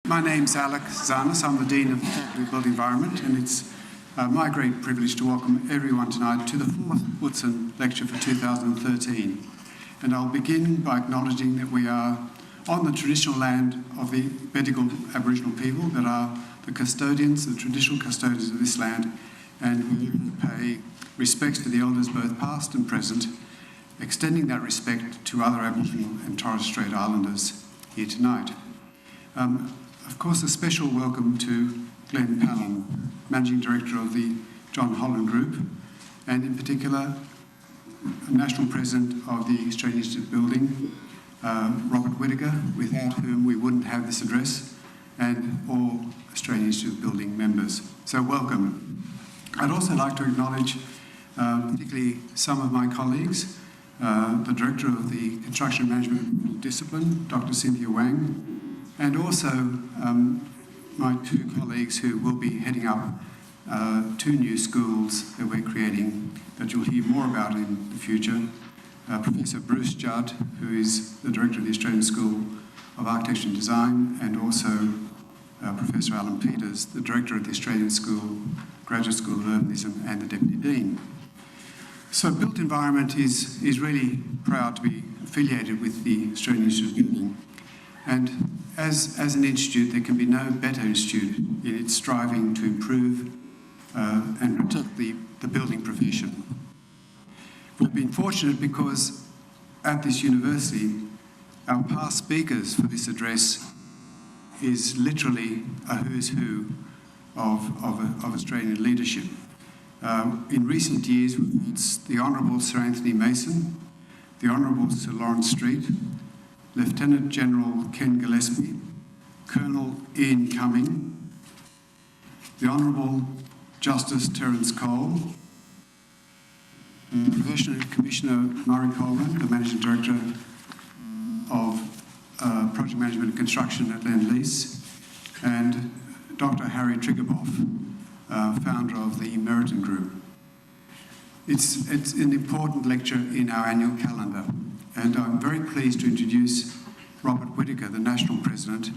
My name's Alex Zanis. I'm the Dean of the Faculty of Built Environment, and it's my great privilege to welcome everyone tonight to the fourth Utzon lecture for 2013. And I'll begin by acknowledging that we are on the traditional land of the Bedigal Aboriginal people that are the custodians, the traditional custodians of this land, and we pay respects to the elders both past and present, extending that respect to other Aboriginal and Torres Strait Islanders here tonight. Of course, a special welcome to Glenn Palin, Managing Director of the John Holland Group, and in particular, National President of the Australian Institute of Building, Robert Whittaker, without whom we wouldn't have this address, and all Australian Institute of Building members. So welcome. I'd also like to acknowledge particularly some of my colleagues, the Director of the Construction Management Discipline, Dr. Cynthia Wang, and also my two colleagues who will be heading up two new schools that we're creating that you'll hear more about in the future. Professor Bruce Judd, who is the Director of the Australian School of Architecture and Design, and also Professor Alan Peters, the Director of the Australian School, Graduate School of Urbanism, and the Deputy Dean. So Built Environment is really proud to be affiliated with the Australian Institute of Building. And as an institute, there can be no better institute in its striving to improve and protect the building profession. We've been fortunate because at this university, our past speakers for this address is literally a who's who of Australian leadership. In recent years, we've had the Honourable Sir Anthony Mason, the Honourable Sir Lawrence Street, Lieutenant General Ken Gillespie, Colonel Ian Cumming, the Honourable Justice Terence Cole, Professional Commissioner Murray Coleman, the Managing Director of Project Management and Construction at Lend-Lease, and Dr. Harry Triggerboff, founder of the Meriton Group. It's an important lecture in our annual calendar, and I'm very pleased to introduce Robert Whittaker, the National President,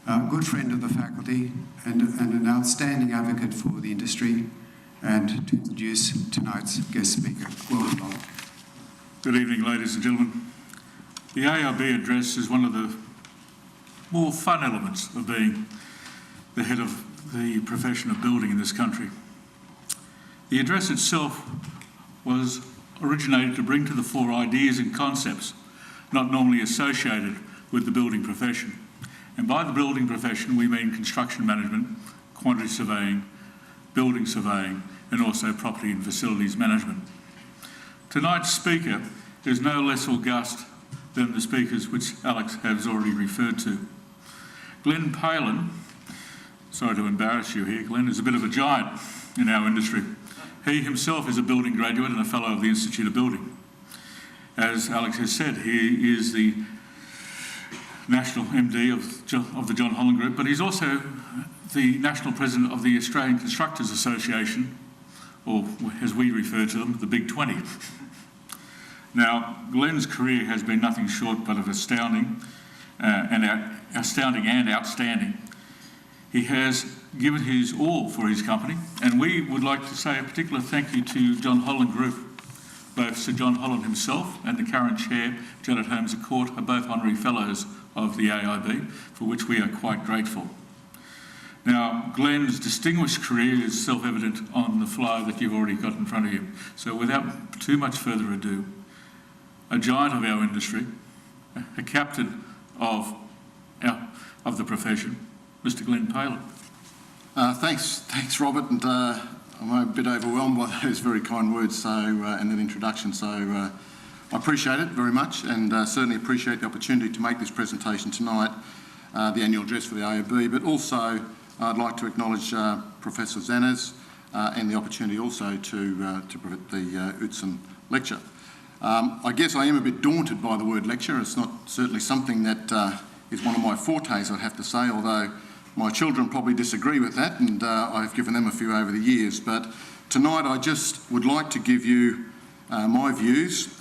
a good friend of the faculty and an outstanding advocate for the industry, and to introduce tonight's guest speaker. Welcome, Robert. Good evening, ladies and gentlemen. The AIB address is one of the more fun elements of being the head of the profession of building in this country. The address itself was originated to bring to the fore ideas and concepts not normally associated with the building profession. And by the building profession, we mean construction management, quantity surveying, building surveying, and also property and facilities management. Tonight's speaker is no less august than the speakers which Alex has already referred to. Glenn Palin, sorry to embarrass you here, Glenn, is a bit of a giant in our industry. He himself is a building graduate and a fellow of the Institute of Building. As Alex has said, he is the National MD of the John Holland Group, but he's also the National President of the Australian Constructors Association, or as we refer to them, the Big 20. Now, Glenn's career has been nothing short but of astounding and outstanding. He has given his all for his company, and we would like to say a particular thank you to John Holland Group. Both Sir John Holland himself and the current chair, Janet Holmes à Court, are both honorary fellows of the AIB, for which we are quite grateful. Now, Glenn's distinguished career is self-evident on the flyer that you've already got in front of you. So without too much further ado, a giant of our industry, a captain of the profession, Mr. Glenn Palin. Thanks, Robert, and I'm a bit overwhelmed by those very kind words and that introduction, so I appreciate it very much, and certainly appreciate the opportunity to make this presentation tonight, the annual address for the AIB, but also I'd like to acknowledge Professor Zanis and the opportunity also to present the Utzon lecture. I guess I am a bit daunted by the word lecture. It's not certainly something that is one of my fortes, I'd have to say, although my children probably disagree with that, and I've given them a few over the years. But tonight I just would like to give you my views,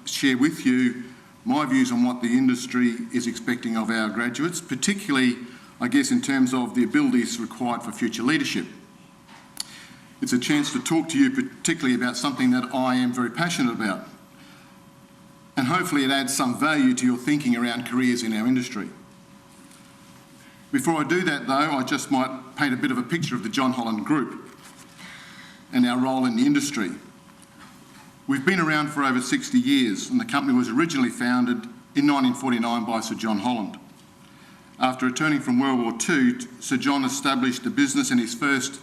share with you my views on what the industry is expecting of our graduates, particularly I guess, in terms of the abilities required for future leadership. It's a chance to talk to you particularly about something that I am very passionate about. And hopefully it adds some value to your thinking around careers in our industry. Before I do that though, I just might paint a bit of a picture of the John Holland Group and our role in the industry. We've been around for over 60 years, and the company was originally founded in 1949 by Sir John Holland. After returning from World War II, Sir John established the business, and his first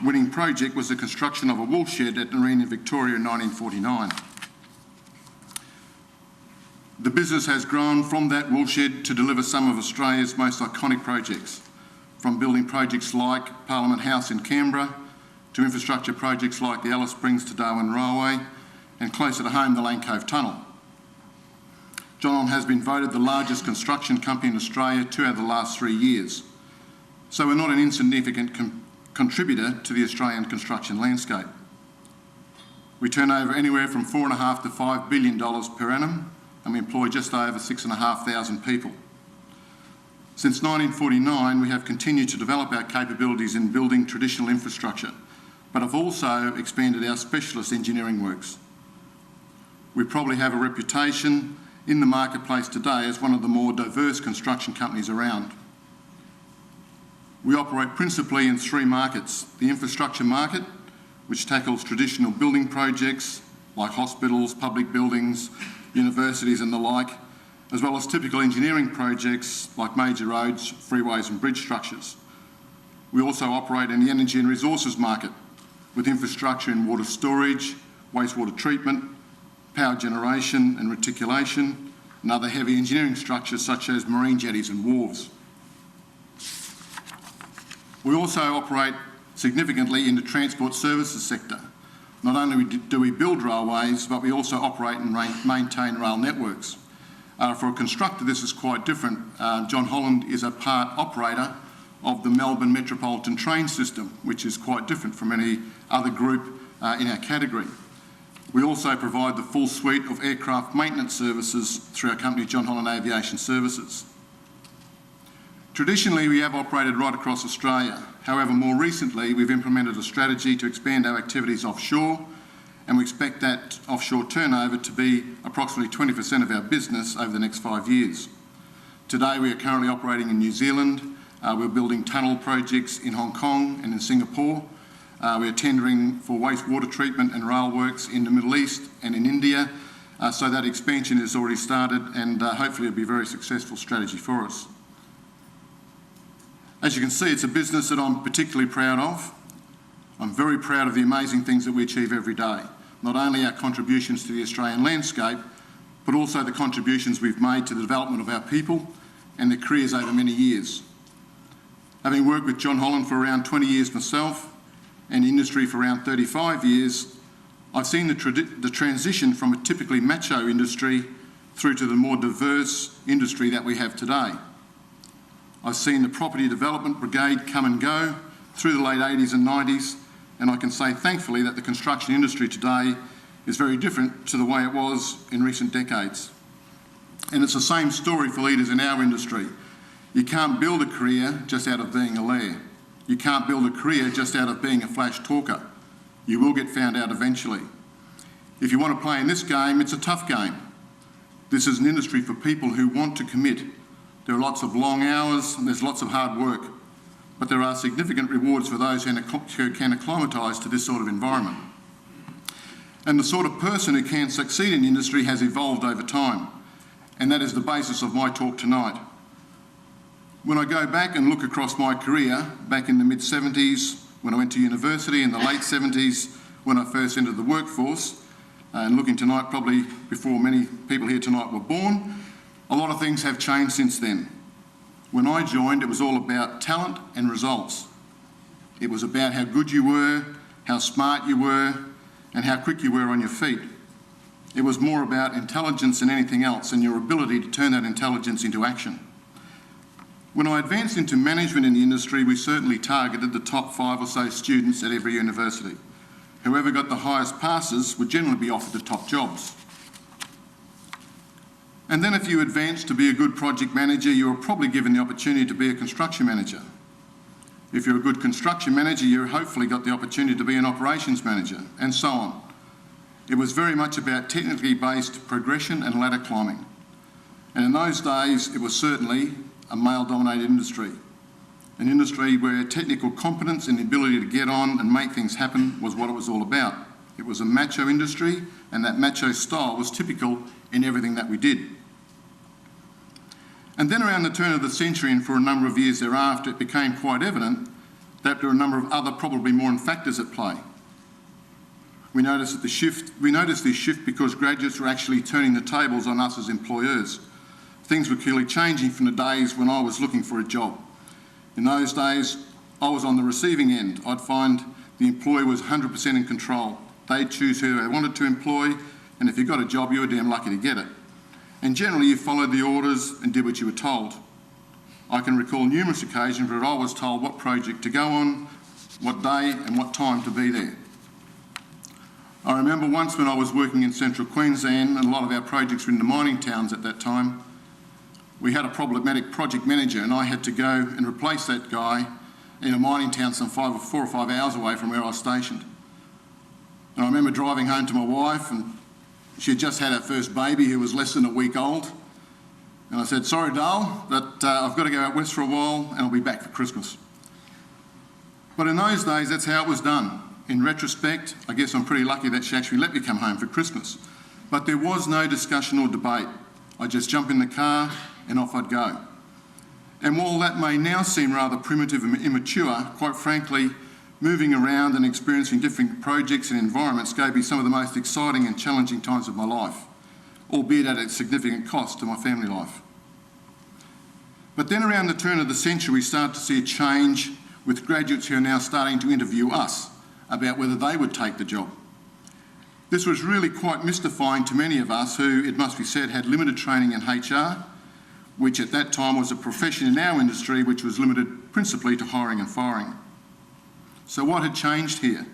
winning project was the construction of a wool shed at Nareen in Victoria in 1949. The business has grown from that wool shed to deliver some of Australia's most iconic projects, from building projects like Parliament House in Canberra, to infrastructure projects like the Alice Springs to Darwin Railway, and closer to home, the Lane Cove Tunnel. John Holland has been voted the largest construction company in Australia 2 out of the last 3 years. So we're not an insignificant contributor to the Australian construction landscape. We turn over anywhere from $4.5 to $5 billion per annum, and we employ just over 6,500 people. Since 1949, we have continued to develop our capabilities in building traditional infrastructure, but have also expanded our specialist engineering works. We probably have a reputation in the marketplace today as one of the more diverse construction companies around. We operate principally in 3 markets: the infrastructure market, which tackles traditional building projects like hospitals, public buildings, universities and the like, as well as typical engineering projects like major roads, freeways and bridge structures. We also operate in the energy and resources market, with infrastructure in water storage, wastewater treatment, power generation and reticulation, and other heavy engineering structures such as marine jetties and wharves. We also operate significantly in the transport services sector. Not only do we build railways, but we also operate and maintain rail networks. For a constructor, this is quite different. John Holland is a part operator of the Melbourne Metropolitan Train System, which is quite different from any other group in our category. We also provide the full suite of aircraft maintenance services through our company, John Holland Aviation Services. Traditionally, we have operated right across Australia. However, more recently, we've implemented a strategy to expand our activities offshore, and we expect that offshore turnover to be approximately 20% of our business over the next 5 years. Today, we are currently operating in New Zealand. We're building tunnel projects in Hong Kong and in Singapore. We are tendering for wastewater treatment and rail works in the Middle East and in India. So that expansion has already started, and hopefully it'll be a very successful strategy for us. As you can see, it's a business that I'm particularly proud of. I'm very proud of the amazing things that we achieve every day. Not only our contributions to the Australian landscape, but also the contributions we've made to the development of our people and their careers over many years. Having worked with John Holland for around 20 years myself, and industry for around 35 years, I've seen the transition from a typically macho industry through to the more diverse industry that we have today. I've seen the property development brigade come and go through the late 80s and 90s, and I can say thankfully that the construction industry today is very different to the way it was in recent decades. And it's the same story for leaders in our industry. You can't build a career just out of being a lair. You can't build a career just out of being a flash talker. You will get found out eventually. If you want to play in this game, it's a tough game. This is an industry for people who want to commit. There are lots of long hours and there's lots of hard work, but there are significant rewards for those who can acclimatise to this sort of environment. And the sort of person who can succeed in the industry has evolved over time, and that is the basis of my talk tonight. When I go back and look across my career, back in the mid-70s, when I went to university, in the late 70s, when I first entered the workforce, and looking tonight, probably before many people here tonight were born, a lot of things have changed since then. When I joined, it was all about talent and results. It was about how good you were, how smart you were, and how quick you were on your feet. It was more about intelligence than anything else, and your ability to turn that intelligence into action. When I advanced into management in the industry, we certainly targeted the top 5 or so students at every university. Whoever got the highest passes would generally be offered the top jobs. And then if you advance to be a good project manager, you are probably given the opportunity to be a construction manager. If you're a good construction manager, you've hopefully got the opportunity to be an operations manager, and so on. It was very much about technically based progression and ladder climbing. And in those days, it was certainly a male-dominated industry. An industry where technical competence and the ability to get on and make things happen was what it was all about. It was a macho industry, and that macho style was typical in everything that we did. And then around the turn of the century and for a number of years thereafter, it became quite evident that there were a number of other, probably more factors at play. We noticed this shift because graduates were actually turning the tables on us as employers. Things were clearly changing from the days when I was looking for a job. In those days, I was on the receiving end. I'd find the employer was 100% in control. They'd choose who they wanted to employ, and if you got a job, you were damn lucky to get it. And generally, you followed the orders and did what you were told. I can recall numerous occasions where I was told what project to go on, what day and what time to be there. I remember once when I was working in central Queensland, and a lot of our projects were in the mining towns at that time, we had a problematic project manager, and I had to go and replace that guy in a mining town some 4 or 5 hours away from where I was stationed. And I remember driving home to my wife, and she had just had her first baby who was less than a week old. And I said, "Sorry, Dale, that I've got to go out west for a while and I'll be back for Christmas." But in those days, that's how it was done. In retrospect, I guess I'm pretty lucky that she actually let me come home for Christmas. But there was no discussion or debate. I'd just jump in the car and off I'd go. And while that may now seem rather primitive and immature, quite frankly, moving around and experiencing different projects and environments gave me some of the most exciting and challenging times of my life, albeit at a significant cost to my family life. But then around the turn of the century, we started to see a change with graduates who are now starting to interview us about whether they would take the job. This was really quite mystifying to many of us who, it must be said, had limited training in HR, which at that time was a profession in our industry which was limited principally to hiring and firing. So what had changed here?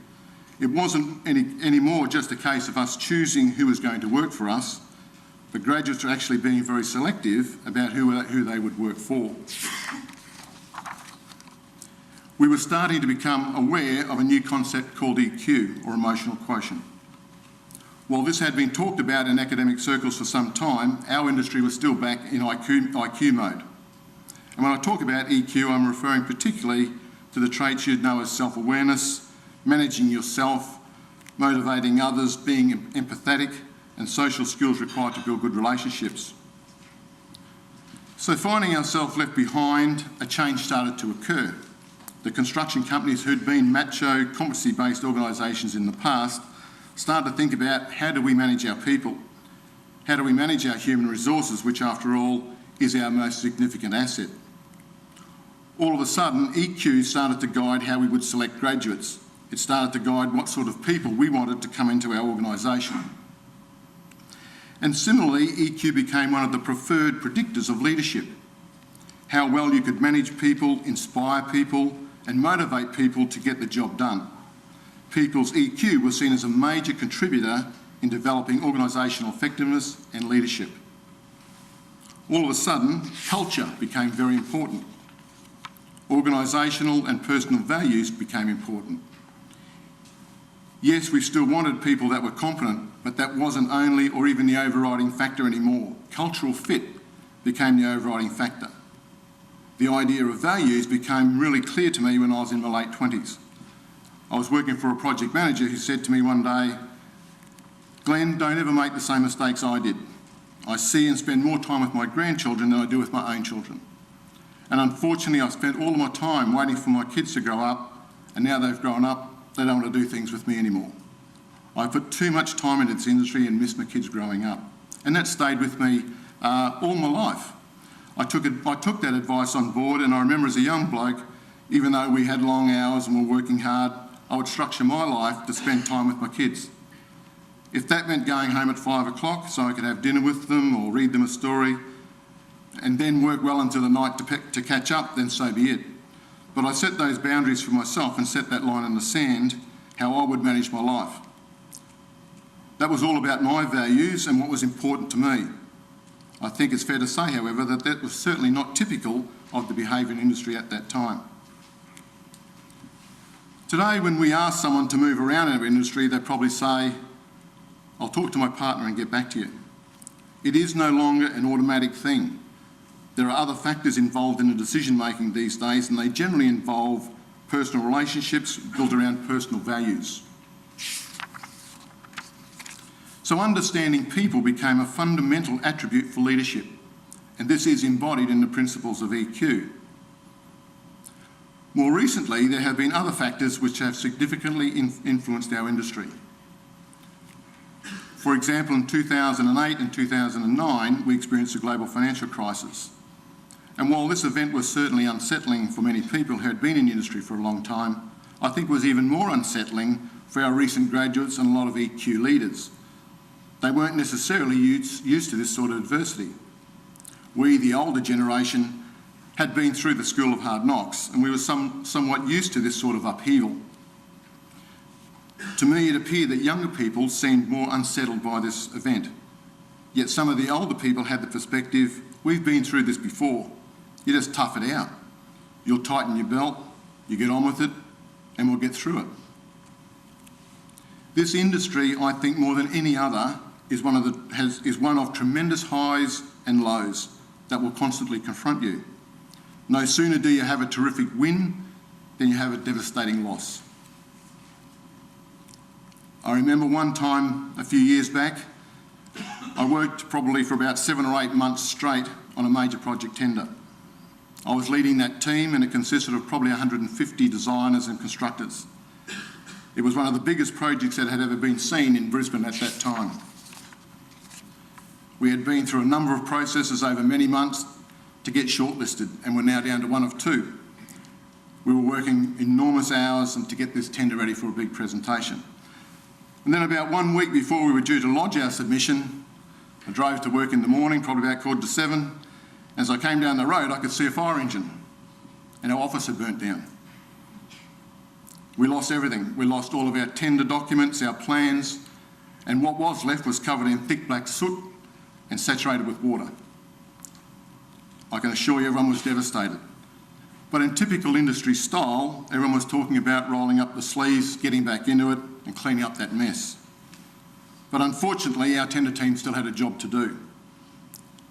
It wasn't anymore just a case of us choosing who was going to work for us, but graduates were actually being very selective about who they would work for. We were starting to become aware of a new concept called EQ, or emotional quotient. While this had been talked about in academic circles for some time, our industry was still back in IQ mode. And when I talk about EQ, I'm referring particularly to the traits you'd know as self-awareness, managing yourself, motivating others, being empathetic, and social skills required to build good relationships. So finding ourselves left behind, a change started to occur. The construction companies who'd been macho, competency-based organisations in the past started to think about how do we manage our people? How do we manage our human resources, which after all is our most significant asset? All of a sudden, EQ started to guide how we would select graduates. It started to guide what sort of people we wanted to come into our organisation. And similarly, EQ became one of the preferred predictors of leadership. How well you could manage people, inspire people, and motivate people to get the job done. People's EQ was seen as a major contributor in developing organisational effectiveness and leadership. All of a sudden, culture became very important. Organisational and personal values became important. Yes, we still wanted people that were competent, but that wasn't only or even the overriding factor anymore. Cultural fit became the overriding factor. The idea of values became really clear to me when I was in my late 20s. I was working for a project manager who said to me one day, "Glenn, don't ever make the same mistakes I did. I see and spend more time with my grandchildren than I do with my own children. And unfortunately, I've spent all of my time waiting for my kids to grow up, and now they've grown up, they don't want to do things with me anymore. I put too much time into this industry and missed my kids growing up." And that stayed with me all my life. I took that advice on board, and I remember as a young bloke, even though we had long hours and were working hard, I would structure my life to spend time with my kids. If that meant going home at 5 o'clock so I could have dinner with them or read them a story and then work well into the night to catch up, then so be it. But I set those boundaries for myself and set that line in the sand, how I would manage my life. That was all about my values and what was important to me. I think it's fair to say, however, that that was certainly not typical of the behaviour industry at that time. Today, when we ask someone to move around in our industry, they probably say, "I'll talk to my partner and get back to you." It is no longer an automatic thing. There are other factors involved in the decision-making these days, and they generally involve personal relationships built around personal values. So understanding people became a fundamental attribute for leadership, and this is embodied in the principles of EQ. More recently, there have been other factors which have significantly influenced our industry. For example, in 2008 and 2009, we experienced a global financial crisis. And while this event was certainly unsettling for many people who had been in the industry for a long time, I think it was even more unsettling for our recent graduates and a lot of EQ leaders. They weren't necessarily used to this sort of adversity. We, the older generation, had been through the school of hard knocks, and we were somewhat used to this sort of upheaval. To me, it appeared that younger people seemed more unsettled by this event. Yet some of the older people had the perspective, "We've been through this before. You just tough it out. You'll tighten your belt, you get on with it, and we'll get through it." This industry, I think more than any other, is one of tremendous highs and lows that will constantly confront you. No sooner do you have a terrific win than you have a devastating loss. I remember one time a few years back, I worked probably for about 7 or 8 months straight on a major project tender. I was leading that team, and it consisted of probably 150 designers and constructors. It was one of the biggest projects that had ever been seen in Brisbane at that time. We had been through a number of processes over many months to get shortlisted, and we're now down to 1 of 2. We were working enormous hours and to get this tender ready for a big presentation. And then about 1 week before we were due to lodge our submission, I drove to work in the morning, probably about 7:15. As I came down the road, I could see a fire engine, and our office had burnt down. We lost everything. We lost all of our tender documents, our plans, and what was left was covered in thick black soot and saturated with water. I can assure you everyone was devastated. But in typical industry style, everyone was talking about rolling up the sleeves, getting back into it, and cleaning up that mess. But unfortunately, our tender team still had a job to do.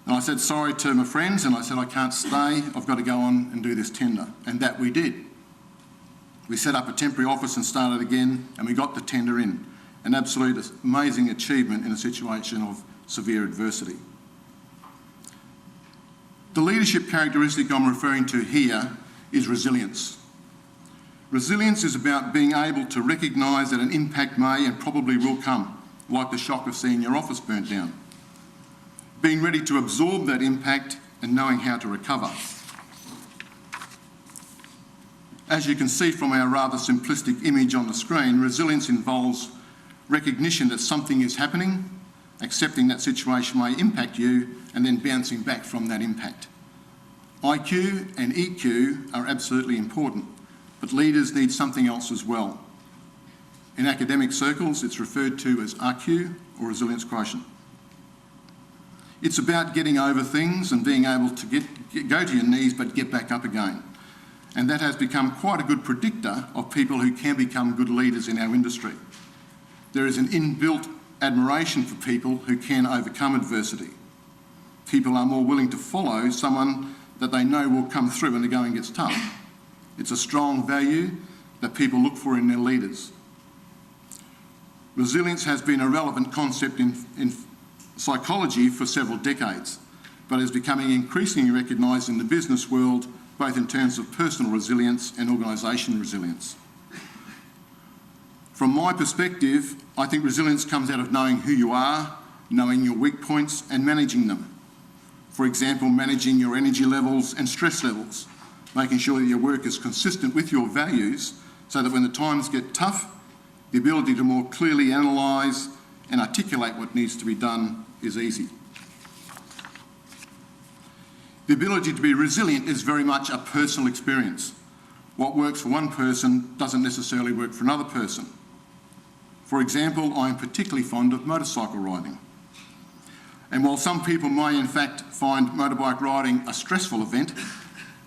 And I said sorry to my friends, and I said, "I can't stay, I've got to go on and do this tender." And that we did. We set up a temporary office and started again, and we got the tender in. An absolute amazing achievement in a situation of severe adversity. The leadership characteristic I'm referring to here is resilience. Resilience is about being able to recognise that an impact may and probably will come, like the shock of seeing your office burnt down. Being ready to absorb that impact and knowing how to recover. As you can see from our rather simplistic image on the screen, resilience involves recognition that something is happening, accepting that situation may impact you, and then bouncing back from that impact. IQ and EQ are absolutely important, but leaders need something else as well. In academic circles, it's referred to as RQ, or resilience quotient. It's about getting over things and being able to go to your knees but get back up again. And that has become quite a good predictor of people who can become good leaders in our industry. There is an inbuilt admiration for people who can overcome adversity. People are more willing to follow someone that they know will come through when the going gets tough. It's a strong value that people look for in their leaders. Resilience has been a relevant concept in psychology for several decades, but is becoming increasingly recognised in the business world, both in terms of personal resilience and organisation resilience. From my perspective, I think resilience comes out of knowing who you are, knowing your weak points and managing them. For example, managing your energy levels and stress levels, making sure that your work is consistent with your values so that when the times get tough, the ability to more clearly analyse and articulate what needs to be done is easy. The ability to be resilient is very much a personal experience. What works for one person doesn't necessarily work for another person. For example, I am particularly fond of motorcycle riding. And while some people may in fact find motorbike riding a stressful event,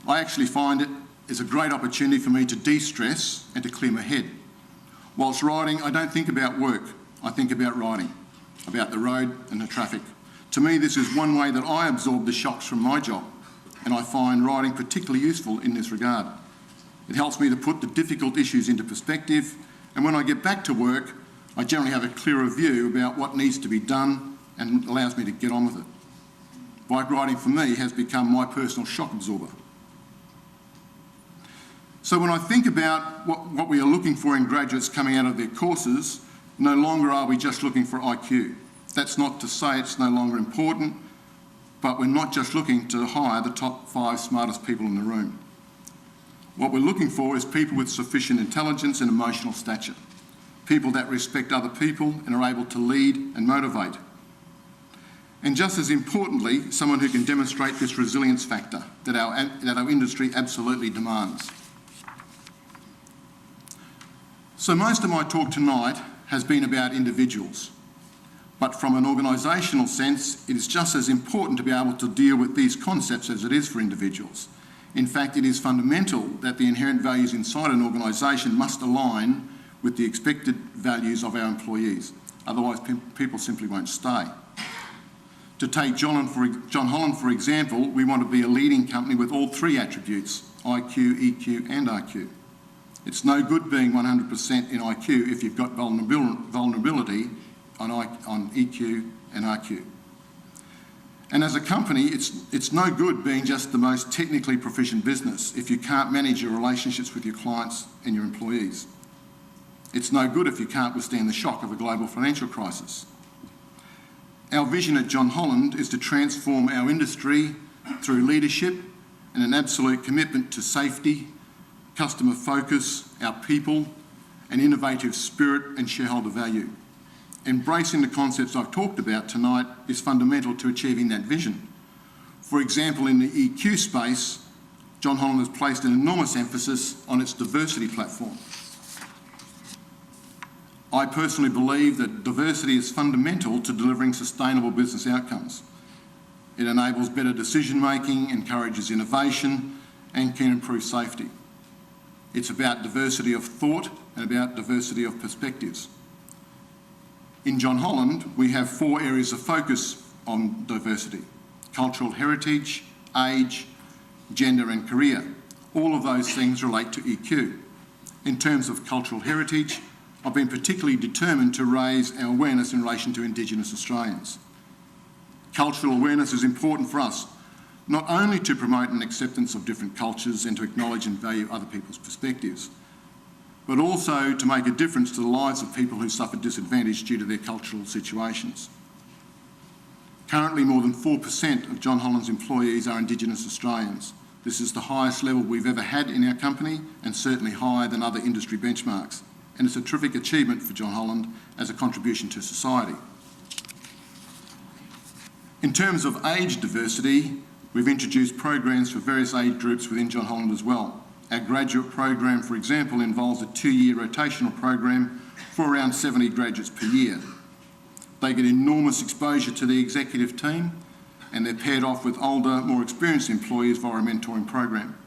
I actually find it is a great opportunity for me to de-stress and to clear my head. Whilst riding, I don't think about work, I think about riding, about the road and the traffic. To me, this is one way that I absorb the shocks from my job, and I find riding particularly useful in this regard. It helps me to put the difficult issues into perspective, and when I get back to work, I generally have a clearer view about what needs to be done and allows me to get on with it. Bike riding for me has become my personal shock absorber. So when I think about what we are looking for in graduates coming out of their courses, no longer are we just looking for IQ. That's not to say it's no longer important, but we're not just looking to hire the top 5 smartest people in the room. What we're looking for is people with sufficient intelligence and emotional stature, people that respect other people and are able to lead and motivate. And just as importantly, someone who can demonstrate this resilience factor that our industry absolutely demands. So most of my talk tonight has been about individuals, but from an organisational sense, it is just as important to be able to deal with these concepts as it is for individuals. In fact, it is fundamental that the inherent values inside an organisation must align with the expected values of our employees. Otherwise, people simply won't stay. To take John Holland, for example, we want to be a leading company with all 3 attributes, IQ, EQ and RQ. It's no good being 100% in IQ if you've got vulnerability on EQ and RQ. And as a company, it's no good being just the most technically proficient business if you can't manage your relationships with your clients and your employees. It's no good if you can't withstand the shock of a global financial crisis. Our vision at John Holland is to transform our industry through leadership and an absolute commitment to safety, customer focus, our people, an innovative spirit and shareholder value. Embracing the concepts I've talked about tonight is fundamental to achieving that vision. For example, in the EQ space, John Holland has placed an enormous emphasis on its diversity platform. I personally believe that diversity is fundamental to delivering sustainable business outcomes. It enables better decision making, encourages innovation, and can improve safety. It's about diversity of thought and about diversity of perspectives. In John Holland, we have 4 areas of focus on diversity: cultural heritage, age, gender and career. All of those things relate to EQ. In terms of cultural heritage, I've been particularly determined to raise our awareness in relation to Indigenous Australians. Cultural awareness is important for us, not only to promote an acceptance of different cultures and to acknowledge and value other people's perspectives, but also to make a difference to the lives of people who suffer disadvantage due to their cultural situations. Currently, more than 4% of John Holland's employees are Indigenous Australians. This is the highest level we've ever had in our company and certainly higher than other industry benchmarks. And it's a terrific achievement for John Holland as a contribution to society. In terms of age diversity, we've introduced programs for various age groups within John Holland as well. Our graduate program, for example, involves a 2-year rotational program for around 70 graduates per year. They get enormous exposure to the executive team and they're paired off with older, more experienced employees via a mentoring program.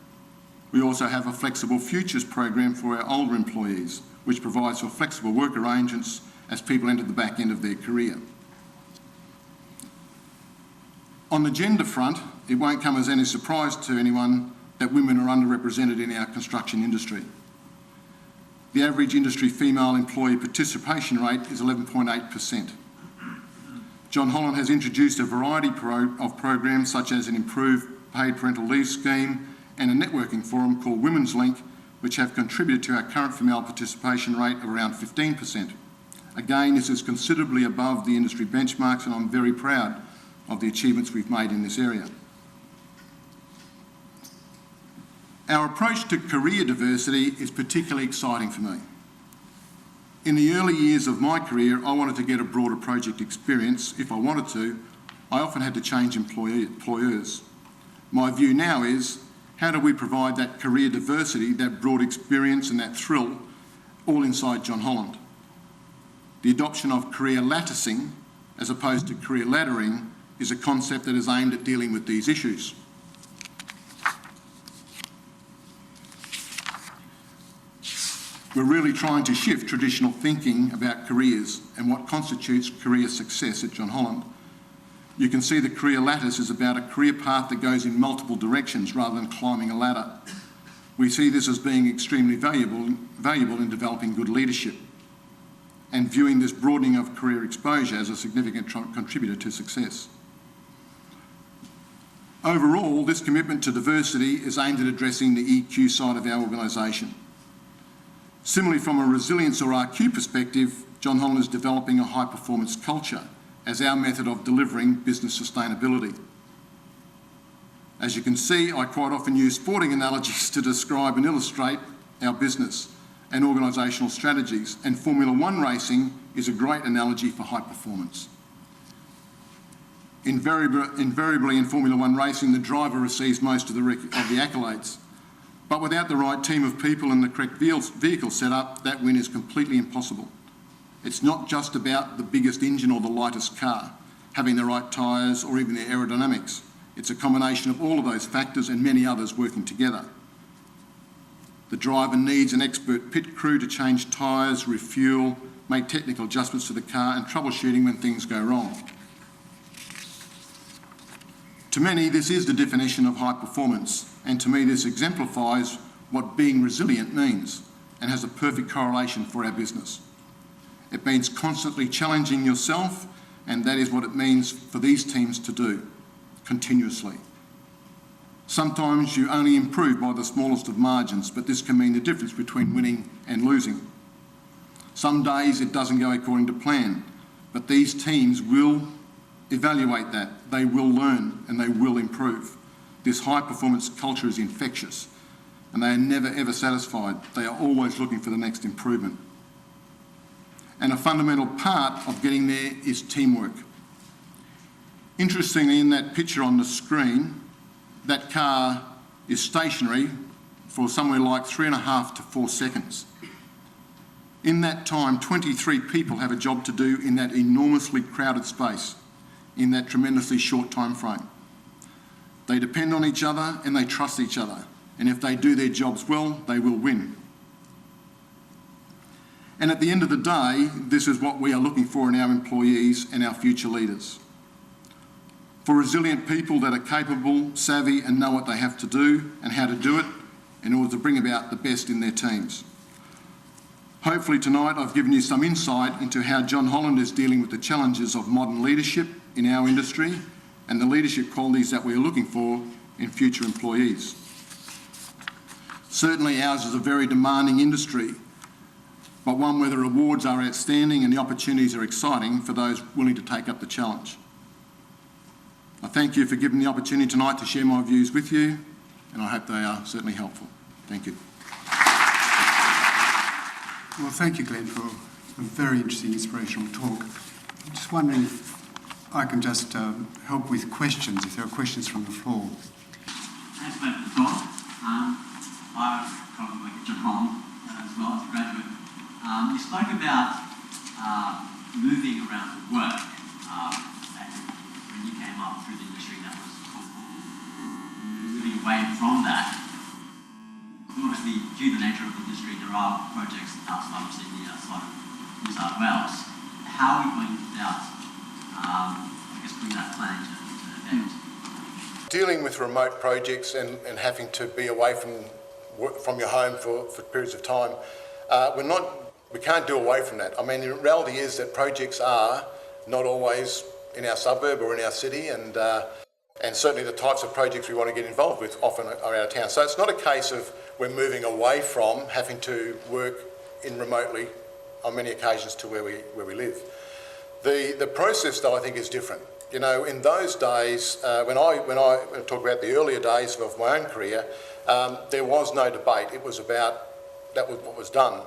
We also have a flexible futures program for our older employees, which provides for flexible work arrangements as people enter the back end of their career. On the gender front, it won't come as any surprise to anyone that women are underrepresented in our construction industry. The average industry female employee participation rate is 11.8%. John Holland has introduced a variety of programs such as an improved paid parental leave scheme and a networking forum called Women's Link, which have contributed to our current female participation rate of around 15%. Again, this is considerably above the industry benchmarks and I'm very proud of the achievements we've made in this area. Our approach to career diversity is particularly exciting for me. In the early years of my career, I wanted to get a broader project experience. If I wanted to, I often had to change employers. My view now is, how do we provide that career diversity, that broad experience and that thrill, all inside John Holland? The adoption of career latticing, as opposed to career laddering, is a concept that is aimed at dealing with these issues. We're really trying to shift traditional thinking about careers and what constitutes career success at John Holland. You can see the career lattice is about a career path that goes in multiple directions rather than climbing a ladder. We see this as being extremely valuable in developing good leadership and viewing this broadening of career exposure as a significant contributor to success. Overall, this commitment to diversity is aimed at addressing the EQ side of our organisation. Similarly, from a resilience or RQ perspective, John Holland is developing a high-performance culture as our method of delivering business sustainability. As you can see, I quite often use sporting analogies to describe and illustrate our business and organisational strategies, and Formula One racing is a great analogy for high performance. Invariably in Formula One racing, the driver receives most of the accolades. But without the right team of people and the correct vehicle setup, that win is completely impossible. It's not just about the biggest engine or the lightest car, having the right tyres or even the aerodynamics. It's a combination of all of those factors and many others working together. The driver needs an expert pit crew to change tyres, refuel, make technical adjustments to the car and troubleshooting when things go wrong. To many, this is the definition of high performance, and to me this exemplifies what being resilient means and has a perfect correlation for our business. It means constantly challenging yourself, and that is what it means for these teams to do, continuously. Sometimes you only improve by the smallest of margins, but this can mean the difference between winning and losing. Some days it doesn't go according to plan, but these teams will evaluate that, they will learn and they will improve. This high performance culture is infectious and they are never ever satisfied. They are always looking for the next improvement. And a fundamental part of getting there is teamwork. Interestingly, in that picture on the screen, that car is stationary for somewhere like 3.5 to 4 seconds. In that time, 23 people have a job to do in that enormously crowded space, in that tremendously short time frame. They depend on each other and they trust each other. And if they do their jobs well, they will win. And at the end of the day, this is what we are looking for in our employees and our future leaders. For resilient people that are capable, savvy and know what they have to do and how to do it in order to bring about the best in their teams. Hopefully tonight I've given you some insight into how John Holland is dealing with the challenges of modern leadership in our industry and the leadership qualities that we are looking for in future employees. Certainly ours is a very demanding industry, but one where the rewards are outstanding and the opportunities are exciting for those willing to take up the challenge. I thank you for giving me the opportunity tonight to share my views with you, and I hope they are certainly helpful. Thank you. Well, thank you, Glenn, for a very interesting, inspirational talk. I'm just wondering if I can just help with questions, if there are questions from the floor. Thanks, Glenn, for the talk. I probably work at John Holland as well as a graduate. You spoke about moving around for work. When you came up through the industry, that was moving away from that. Obviously, due to the nature of the industry, there are projects outside of Sydney, outside of New South Wales. How are you going about, putting that plan to effect? Dealing with remote projects and having to be away from your home for periods of time, we can't do away from that. I mean, the reality is that projects are not always in our suburb or in our city, and certainly the types of projects we want to get involved with often are out of town. So it's not a case of we're moving away from having to work in remotely on many occasions to where we live. The process, though, I think is different. You know, in those days, when I talk about the earlier days of my own career, there was no debate. It was about, that was what was done.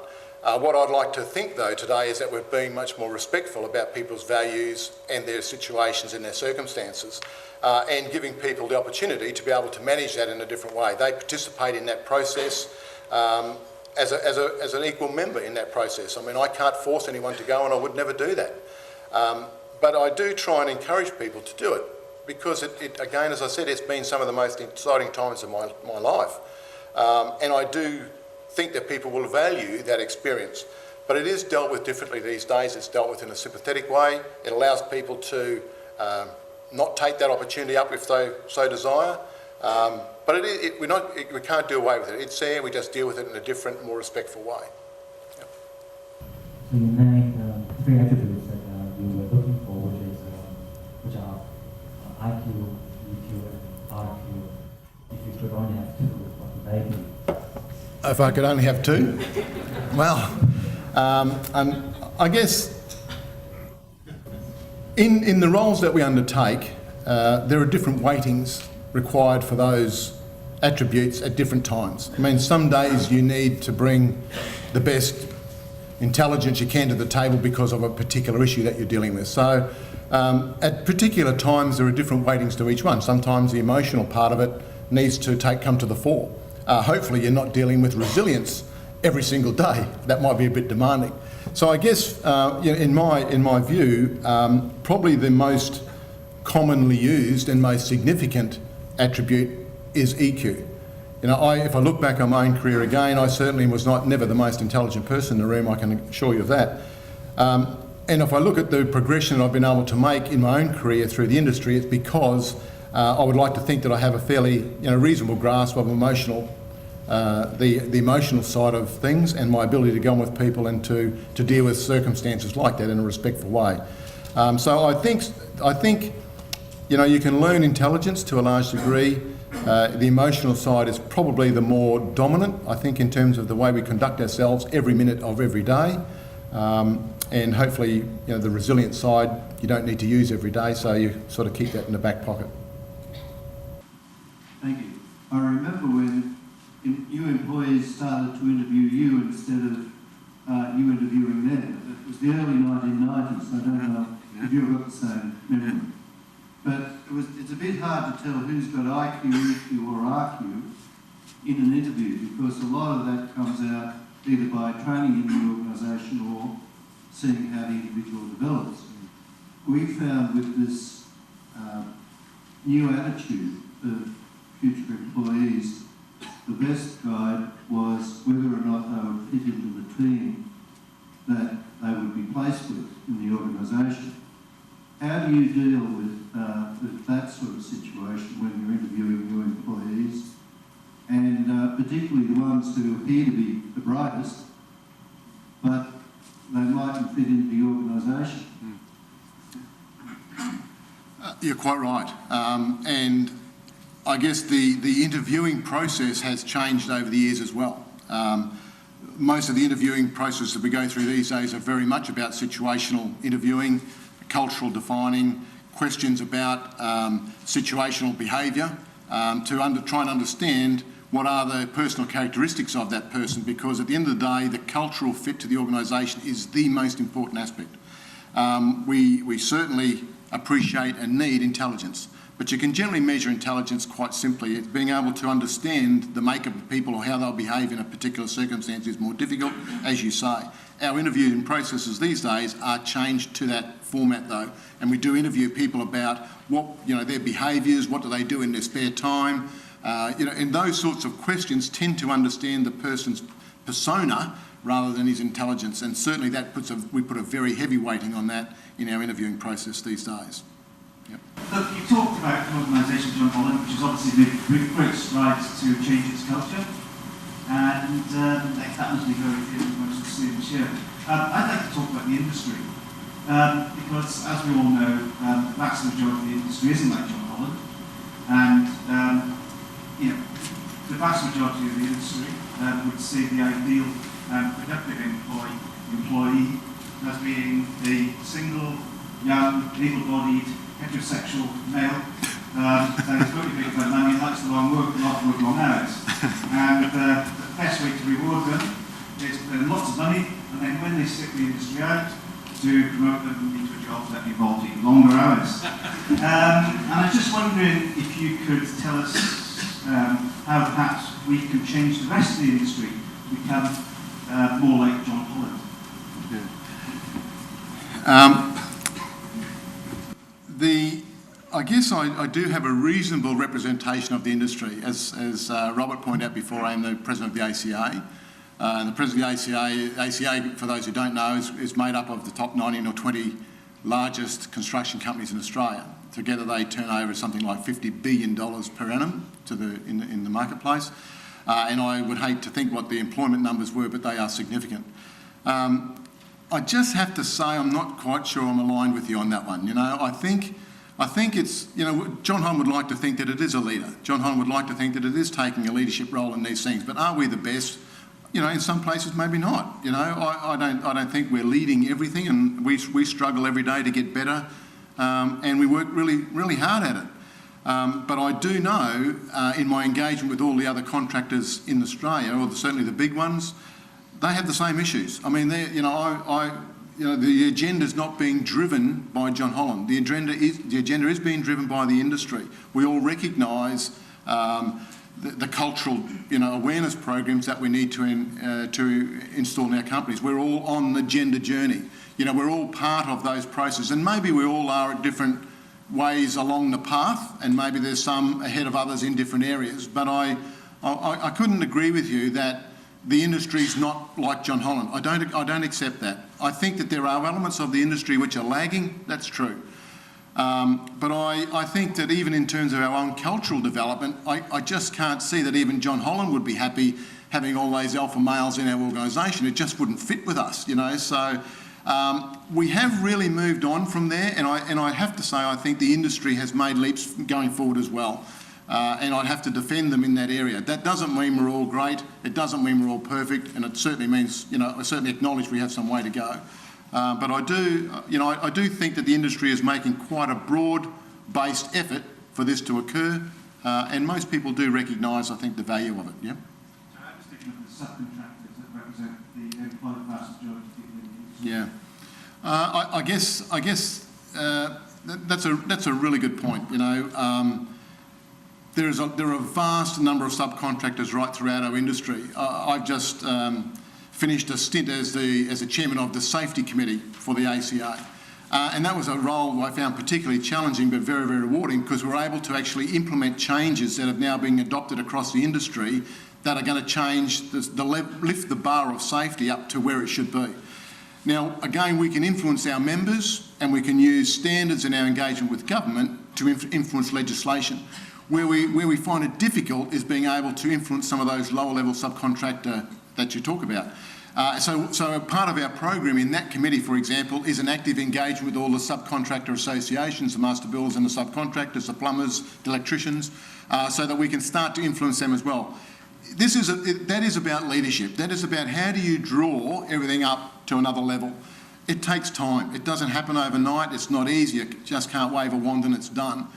What I'd like to think, though, today is that we're being much more respectful about people's values and their situations and their circumstances, and giving people the opportunity to be able to manage that in a different way. They participate in that process as an equal member in that process. I mean, I can't force anyone to go, and I would never do that. But I do try and encourage people to do it. because it again, as I said, it's been some of the most exciting times of my life. And I do think that people will value that experience. But it is dealt with differently these days. It's dealt with in a sympathetic way. It allows people to not take that opportunity up if they so desire. But we can't do away with it. It's there, we just deal with it in a different, more respectful way. Yep. So you named 3 attributes that you were looking for, which are IQ, EQ, and RQ. If you could only have 2, what would they be? If I could only have 2? Well, I guess in the roles that we undertake, there are different weightings required for those attributes at different times. I mean, some days you need to bring the best intelligence you can to the table because of a particular issue that you're dealing with. So at particular times there are different weightings to each one. Sometimes the emotional part of it needs to come to the fore. Hopefully you're not dealing with resilience every single day. That might be a bit demanding. So I guess in my view, probably the most commonly used and most significant attribute is EQ. If I look back on my own career again, I certainly was never the most intelligent person in the room, I can assure you of that. And if I look at the progression I've been able to make in my own career through the industry, it's because I would like to think that I have a fairly reasonable grasp of the emotional side of things and my ability to go on with people and to deal with circumstances like that in a respectful way. So I think you can learn intelligence to a large degree. The emotional side is probably the more dominant, I think, in terms of the way we conduct ourselves every minute of every day. And hopefully, the resilient side you don't need to use every day, so you sort of keep that in the back pocket. Thank you. I remember when new employees started to interview you instead of you interviewing them. It was the early 1990s, so I don't know if you've got the same memory. But it's a bit hard to tell who's got IQ, EQ or RQ in an interview, because a lot of that comes out either by training in the organisation or seeing how the individual develops. We found with this new attitude of future employees, the best guide was whether or not they would fit into the team that they would be placed with in the organisation. How do you deal with that sort of situation when you're interviewing new employees, and particularly the ones who appear to be the brightest, but they mightn't fit into the organisation? You're quite right. And I guess the interviewing process has changed over the years as well. Most of the interviewing process that we go through these days are very much about situational interviewing, cultural defining, questions about situational behaviour, to try and understand what are the personal characteristics of that person, because at the end of the day, the cultural fit to the organisation is the most important aspect. We certainly appreciate and need intelligence, but you can generally measure intelligence quite simply. It's being able to understand the makeup of people or how they'll behave in a particular circumstance is more difficult, as you say. Our interviewing processes these days are changed to that format though, and we do interview people about what, their behaviours, what do they do in their spare time, and those sorts of questions tend to understand the person's persona rather than his intelligence, and certainly that we put a very heavy weighting on that in our interviewing process these days. Yep. Look, you talked about an organisation, John Palin, which has obviously made great strides to change its culture, and that must be very clear to most of the students here. I'd like to talk about the industry, because as we all know, the vast majority of the industry isn't like John Holland, and the vast majority of the industry would see the ideal productive employee as being a single, young, able-bodied, heterosexual male that is going to make their money, likes the long work, not work long hours. And the best way to reward them is pay them lots of money, and then when they stick the industry out, to promote them into a job that involves even longer hours. And I'm just wondering if you could tell us how perhaps we can change the rest of the industry to become more like John Holland. guess I do have a reasonable representation of the industry. As Robert pointed out before, I am the president of the ACA. And the president of the ACA, for those who don't know, is made up of the top 19 or 20 largest construction companies in Australia. Together they turn over something like $50 billion per annum in the marketplace. And I would hate to think what the employment numbers were, but they are significant. I just have to say I'm not quite sure I'm aligned with you on that one. You know, I think it's, you know, John Holland would like to think that it is a leader. John Holland would like to think that it is taking a leadership role in these things. But are we the best? You know, in some places maybe not. You know, I don't think we're leading everything, and we struggle every day to get better, and we work really hard at it. But I do know, in my engagement with all the other contractors in Australia, or certainly the big ones, they have the same issues. I mean, you know, the agenda is not being driven by John Holland. The agenda is being driven by the industry. We all recognise the cultural, you know, awareness programs that we need to install in our companies. We're all on the gender journey. You know, we're all part of those processes, and maybe we all are at different ways along the path, and maybe there's some ahead of others in different areas. But I couldn't agree with you that the industry's not like John Holland. I don't accept that. I think that there are elements of the industry which are lagging. That's true. But I think that even in terms of our own cultural development, I just can't see that even John Holland would be happy having all those alpha males in our organisation. It just wouldn't fit with us, you know. So we have really moved on from there, and I have to say I think the industry has made leaps going forward as well. And I'd have to defend them in that area. That doesn't mean we're all great. It doesn't mean we're all perfect, and it certainly means, you know, I certainly acknowledge we have some way to go. But I do think that the industry is making quite a broad-based effort for this to occur, and most people do recognise, I think, the value of it. Yeah. So I'm just thinking of the subcontractors that represent the employed vast majority of people in the industry. Yeah. I guess that's a really good point. You know, there are a vast number of subcontractors right throughout our industry. I've just finished a stint as the chairman of the safety committee for the ACA. And that was a role I found particularly challenging but very, very rewarding, because we were able to actually implement changes that have now been adopted across the industry that are going to change, lift the bar of safety up to where it should be. Now, again, we can influence our members, and we can use standards in our engagement with government to influence legislation. Where we find it difficult is being able to influence some of those lower level subcontractor that you talk about. So part of our program in that committee, for example, is an active engagement with all the subcontractor associations, the master builders and the subcontractors, the plumbers, the electricians, so that we can start to influence them as well. That is about leadership. That is about how do you draw everything up to another level. It takes time. It doesn't happen overnight. It's not easy. You just can't wave a wand and it's done.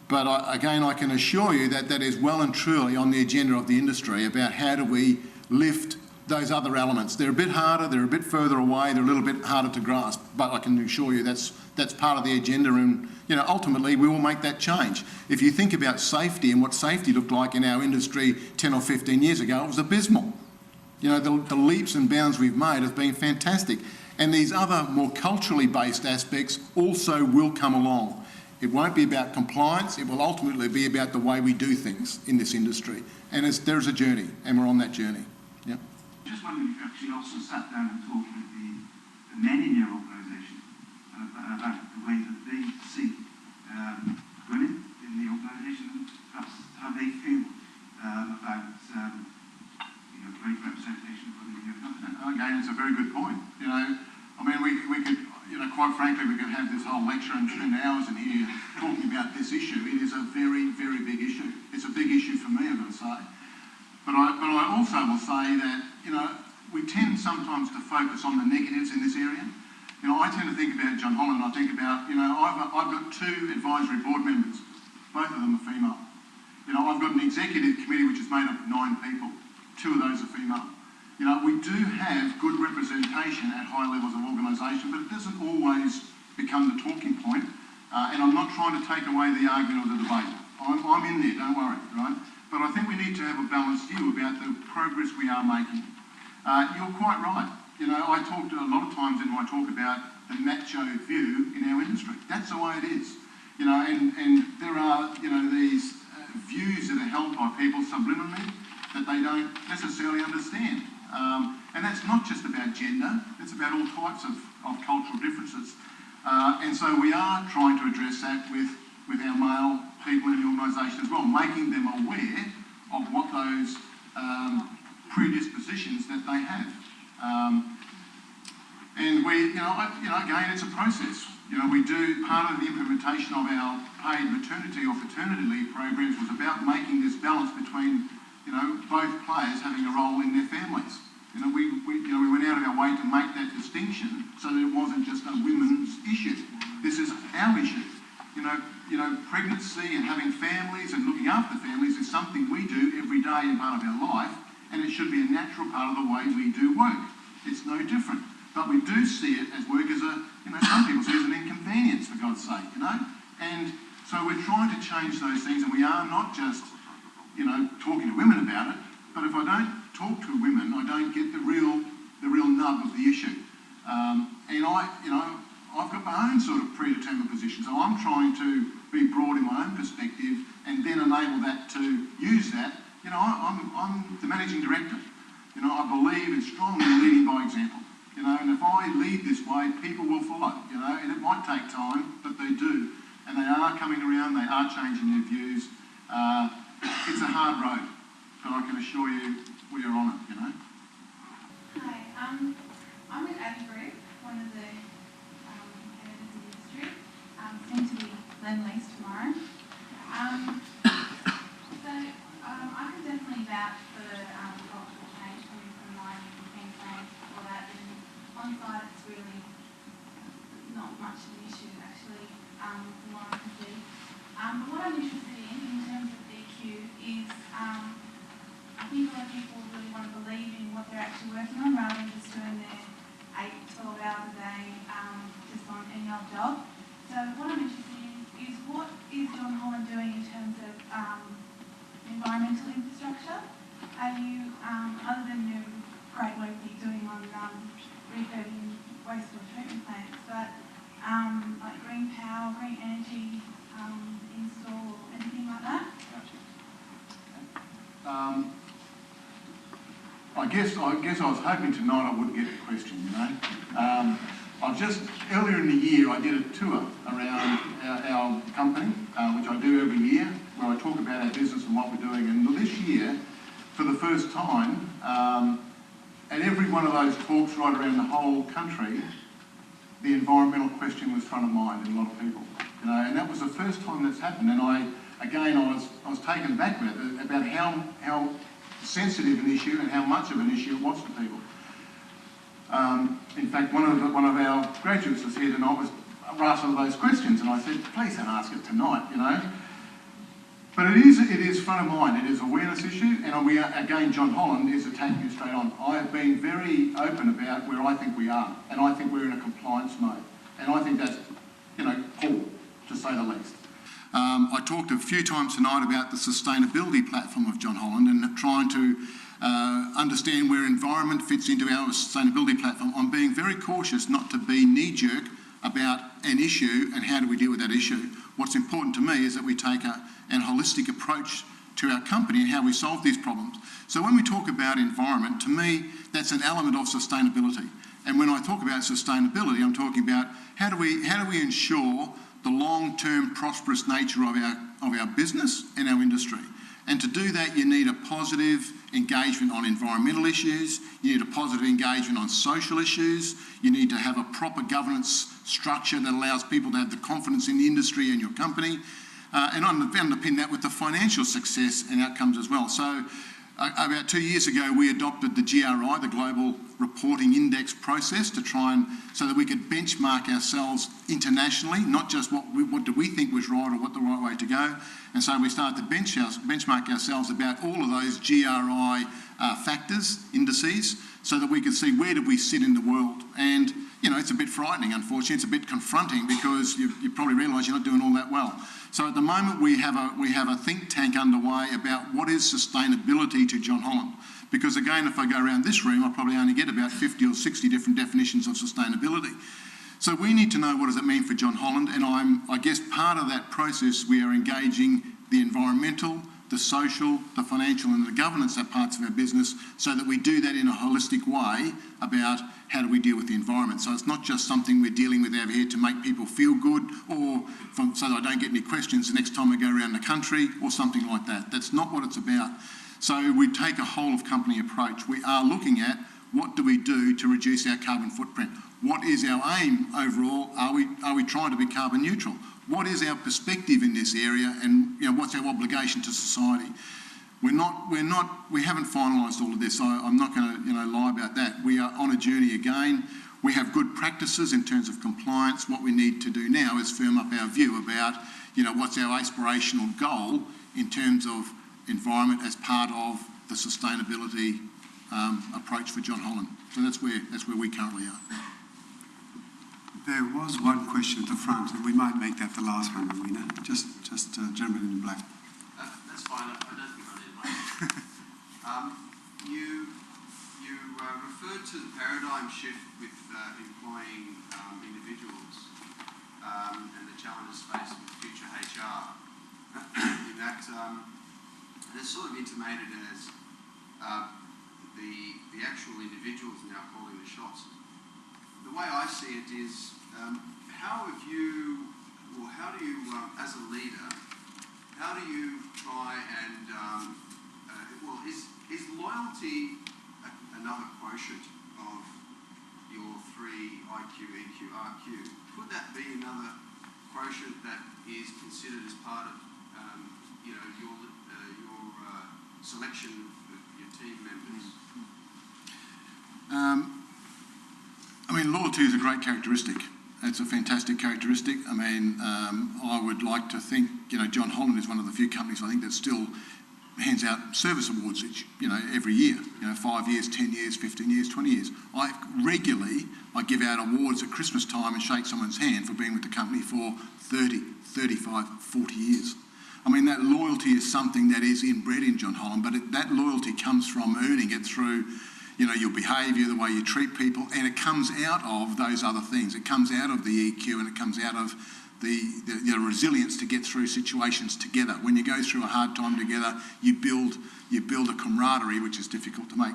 But again, I can assure you that that is well and truly on the agenda of the industry, about how do we lift those other elements. They're a bit harder, they're a bit further away, they're a little bit harder to grasp, but I can assure you that's part of the agenda, and you know, ultimately we will make that change. If you think about safety and what safety looked like in our industry 10 or 15 years ago, it was abysmal. You know, the leaps and bounds we've made have been fantastic. And these other more culturally based aspects also will come along. It won't be about compliance, it will ultimately be about the way we do things in this industry. And there's a journey, and we're on that journey. Yeah. Just wondering if you actually also sat down and talked with the men in your organisation about the way that they see women in the organisation, and perhaps how they feel about great representation of women in your company. Again, it's a very good point. You know, I mean, we could, you know, quite frankly, we could have this whole lecture and 2 hours in here talking about this issue. It is a very, very big issue. It's a big issue for me, I've got to say. But I also will say that, you know, we tend sometimes to focus on the negatives in this area. You know, I tend to think about John Holland, I think about, you know, I've got 2 advisory board members. Both of them are female. You know, I've got an executive committee which is made up of 9 people. 2 of those are female. You know, we do have good representation at high levels of organisation, but it doesn't always become the talking point. And I'm not trying to take away the argument or the debate. I'm in there, don't worry, right? But I think we need to have a balanced view about the progress we are making. You're quite right. You know, I talked a lot of times in my talk about the macho view in our industry. That's the way it is. you know, and there are, you know, these views that are held by people subliminally that they don't necessarily understand. And that's not just about gender, it's about all types of cultural differences. And so we are trying to address that with our male people in the organisation as well, making them aware of what those predispositions that they have. And we, again, it's a process. You know, we do, part of the implementation of our paid maternity or paternity leave programs was about making this balance between, you know, both players having a role in their families. You know, we went out of our way to make that distinction so that it wasn't just a women's issue. This is our issue. You know, pregnancy and having families and looking after families is something we do every day in part of our life, and it should be a natural part of the way we do work. It's no different. But we do see it as work as a, you know, some people see it as an inconvenience, for God's sake, you know. And so we're trying to change those things, and we are not just, you know, talking to women about it, but if I don't talk to women, I don't get the real nub of the issue. And I've got my own sort of predetermined position, so I'm trying to be broad in my own perspective and then enable that to use that. You know, I'm the managing director. You know, I believe in strongly leading by example. You know, and if I lead this way, people will follow. You know, and it might take time, but they do, and they are coming around. They are changing their views. It's a hard road, but I can assure you we are on it. You know. Hi, I'm with Abby Group, one of the editors in the industry. Soon to be Lend-Lease tomorrow. I can definitely vouch for cultural change coming from mining and Queensland for that. And on site, it's really not much of an issue actually, from what I can see. But what I'm interested in terms of EQ is I think a lot of people really want to believe in what they're actually working on rather than just doing their 8 to 12 hours a day just on any old job. So what I'm interested in is what is John Holland doing in terms of environmental infrastructure? Are you, other than the great work that you're doing on refurbing wastewater treatment plants, but like green power, green energy install, anything like that? I guess I was hoping tonight I wouldn't get the question, you know. I've just, earlier in the year, I did a tour around our company, which I do every year, where I talk about our business and what we're doing. And this year, for the first time, at every one of those talks right around the whole country, the environmental question was front of mind in a lot of people. You know, and that was the first time that's happened. And I was taken back with it about how sensitive an issue and how much of an issue it was to people. In fact, one of our graduates was here tonight, was asked some of those questions, and I said, please don't ask it tonight, you know. But it is front of mind. It is an awareness issue, and we are, again, John Holland is attacking it straight on. I have been very open about where I think we are, and I think we're in a compliance mode, and I think that's, you know, poor, to say the least. I talked a few times tonight about the sustainability platform of John Holland and trying to understand where environment fits into our sustainability platform. I'm being very cautious not to be knee-jerk about an issue and how do we deal with that issue. What's important to me is that we take an holistic approach to our company and how we solve these problems. So when we talk about environment, to me, that's an element of sustainability. And when I talk about sustainability, I'm talking about how do we ensure the long-term prosperous nature of our business and our industry. And to do that, you need a positive engagement on environmental issues, you need a positive engagement on social issues, you need to have a proper governance structure that allows people to have the confidence in the industry and your company, and underpin that with the financial success and outcomes as well. So about 2 years ago, we adopted the GRI, the Global Reporting Index process, to try and, so that we could benchmark ourselves internationally, not just what do we think was right or what the right way to go. And so we started to benchmark ourselves about all of those GRI factors, indices, so that we could see where did we sit in the world. And, you know, it's a bit frightening, unfortunately. It's a bit confronting because you probably realise you're not doing all that well. So at the moment we have a think tank underway about what is sustainability to John Holland. Because again, if I go around this room, I probably only get about 50 or 60 different definitions of sustainability. So we need to know what does it mean for John Holland, and I guess part of that process we are engaging the environmental, the social, the financial and the governance parts of our business so that we do that in a holistic way about how do we deal with the environment. So it's not just something we're dealing with over here to make people feel good or so that I don't get any questions the next time we go around the country or something like that. That's not what it's about. So we take a whole of company approach. We are looking at what do we do to reduce our carbon footprint? What is our aim overall? Are we trying to be carbon neutral? What is our perspective in this area, and what's our obligation to society? We haven't finalised all of this. I'm not going to lie about that. We are on a journey again. We have good practices in terms of compliance. What we need to do now is firm up our view about what's our aspirational goal in terms of environment as part of the sustainability approach for John Holland. So that's where we currently are. There was one question at the front, and we might make that the last one, Rowena. Just gentleman in black. That's fine. I don't think I need one. You referred to the paradigm shift with employing individuals and the challenges faced with future HR. In that, it's sort of intimated as the actual individuals now calling the shots. The way I see it is, how do you, as a leader, how do you try and, is loyalty another quotient of your 3 IQ, EQ, RQ? Could that be another quotient that is considered as part of, your selection of your team members? Loyalty is a great characteristic. It's a fantastic characteristic. I would like to think, John Holland is one of the few companies I think that still hands out service awards every year. 5 years, 10 years, 15 years, 20 years. I give out awards at Christmas time and shake someone's hand for being with the company for 30, 35, 40 years. That loyalty is something that is inbred in John Holland, but that loyalty comes from earning it through your behaviour, the way you treat people, and it comes out of those other things. It comes out of the EQ and it comes out of the resilience to get through situations together. When you go through a hard time together, you build a camaraderie which is difficult to make.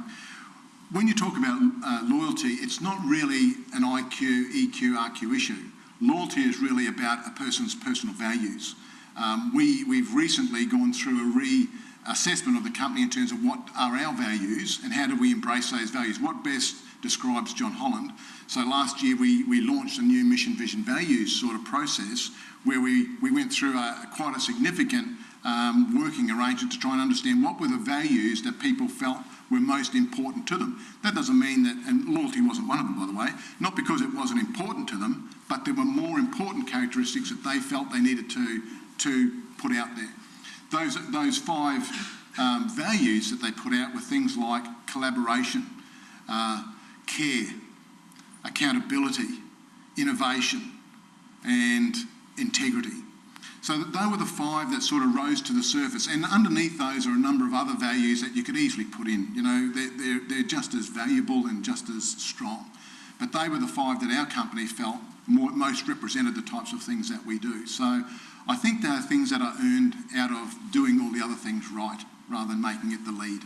When you talk about loyalty, it's not really an IQ, EQ, RQ issue. Loyalty is really about a person's personal values. We've recently gone through a reassessment of the company in terms of what are our values and how do we embrace those values. What best describes John Holland? So last year we launched a new mission, vision, values sort of process where we went through quite a significant working arrangement to try and understand what were the values that people felt were most important to them. That doesn't mean that, and loyalty wasn't one of them, by the way, not because it wasn't important to them, but there were more important characteristics that they felt they needed to put out there. Those 5 values that they put out were things like collaboration, care, accountability, innovation, and integrity. So they were the 5 that sort of rose to the surface, and underneath those are a number of other values that you could easily put in. They're just as valuable and just as strong. But they were the 5 that our company felt most represented the types of things that we do. So I think there are things that are earned out of doing all the other things right, rather than making it the lead.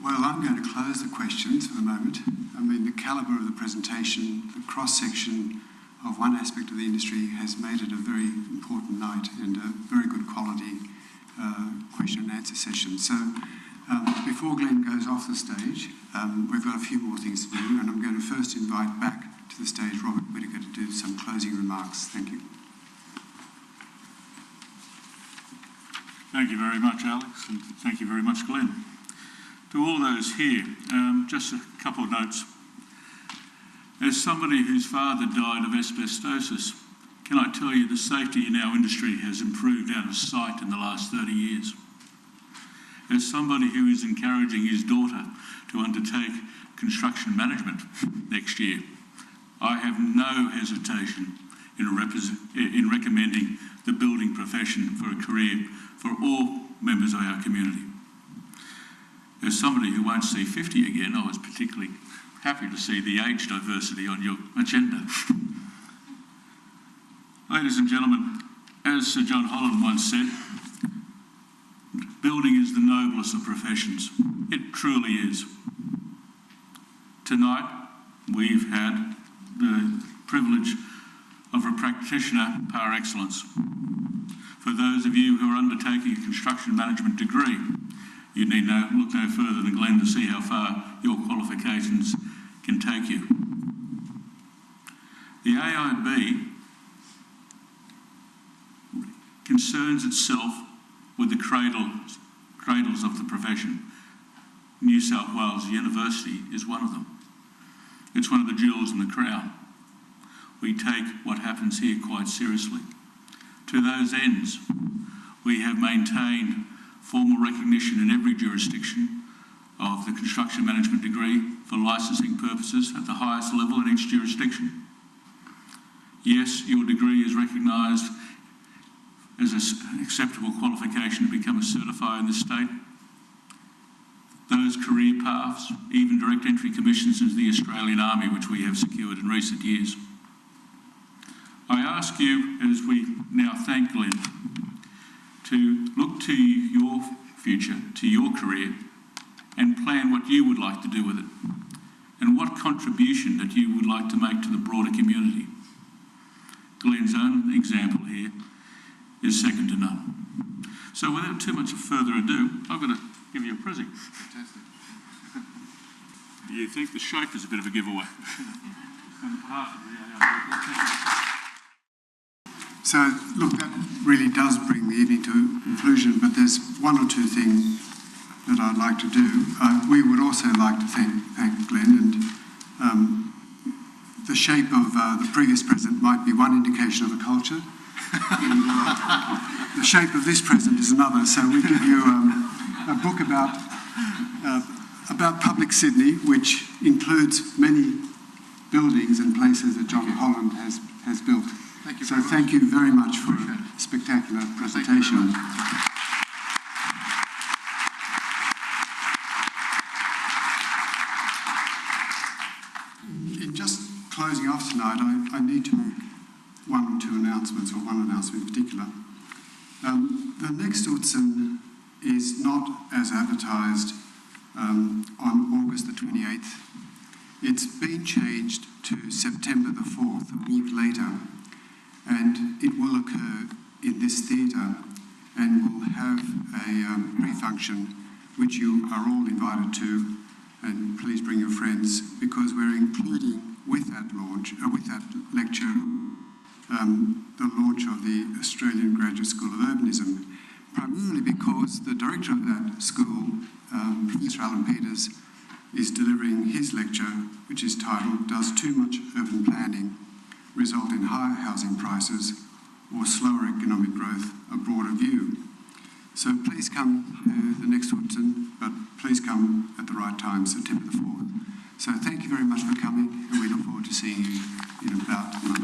Well, I'm going to close the questions for the moment. The calibre of the presentation, the cross-section of one aspect of the industry has made it a very important night and a very good quality question and answer session. So before Glenn goes off the stage, we've got a few more things to do, and I'm going to first invite back to the stage Robert Whittaker to do some closing remarks. Thank you. Thank you very much, Alex, and thank you very much, Glenn. To all those here, just a couple of notes. As somebody whose father died of asbestosis, can I tell you the safety in our industry has improved out of sight in the last 30 years. As somebody who is encouraging his daughter to undertake construction management next year, I have no hesitation in recommending the building profession for a career for all members of our community. As somebody who won't see 50 again, I was particularly happy to see the age diversity on your agenda. Ladies and gentlemen, as Sir John Holland once said, building is the noblest of professions. It truly is. Tonight, we've had the privilege of a practitioner par excellence. For those of you who are undertaking a construction management degree, you need look no further than Glenn to see how far your qualifications can take you. The AIB concerns itself with the cradles of the profession. New South Wales University is one of them. It's one of the jewels in the crown. We take what happens here quite seriously. To those ends, we have maintained formal recognition in every jurisdiction of the construction management degree for licensing purposes at the highest level in each jurisdiction. Yes, your degree is recognised as an acceptable qualification to become a certifier in this state. Those career paths, even direct entry commissions into the Australian Army, which we have secured in recent years. I ask you, as we now thank Glenn, to look to your future, to your career, and plan what you would like to do with it, and what contribution that you would like to make to the broader community. Glenn's own example here is second to none. So without too much further ado, I've got to give you a present. Fantastic. You think the shape is a bit of a giveaway? On behalf of the So, look, that really does bring the evening to conclusion, but there's one or two things that I'd like to do. We would also like to thank Glenn, and the shape of the previous present might be one indication of a culture, and the shape of this present is another. So we give you a book about public Sydney, which includes many buildings and places that John Holland has built. Thank you. So thank you very much for a spectacular presentation. In just closing off tonight, I need to make one or two announcements, or one announcement in particular. The next Utzon is not as advertised on August the 28th. It's been changed to September the 4th, a week later, and it will occur in this theatre, and we'll have a pre-function which you are all invited to, and please bring your friends, because we're including with that lecture, the launch of the Australian Graduate School of Urbanism, primarily because the director of that school, Professor Alan Peters, is delivering his lecture, which is titled, "Does Too Much Urban Planning Result in Higher Housing Prices or Slower Economic Growth, a Broader View?" So please come to the next Utzon, but please come at the right time, September the 4th. So thank you very much for coming, and we look forward to seeing you in about a month.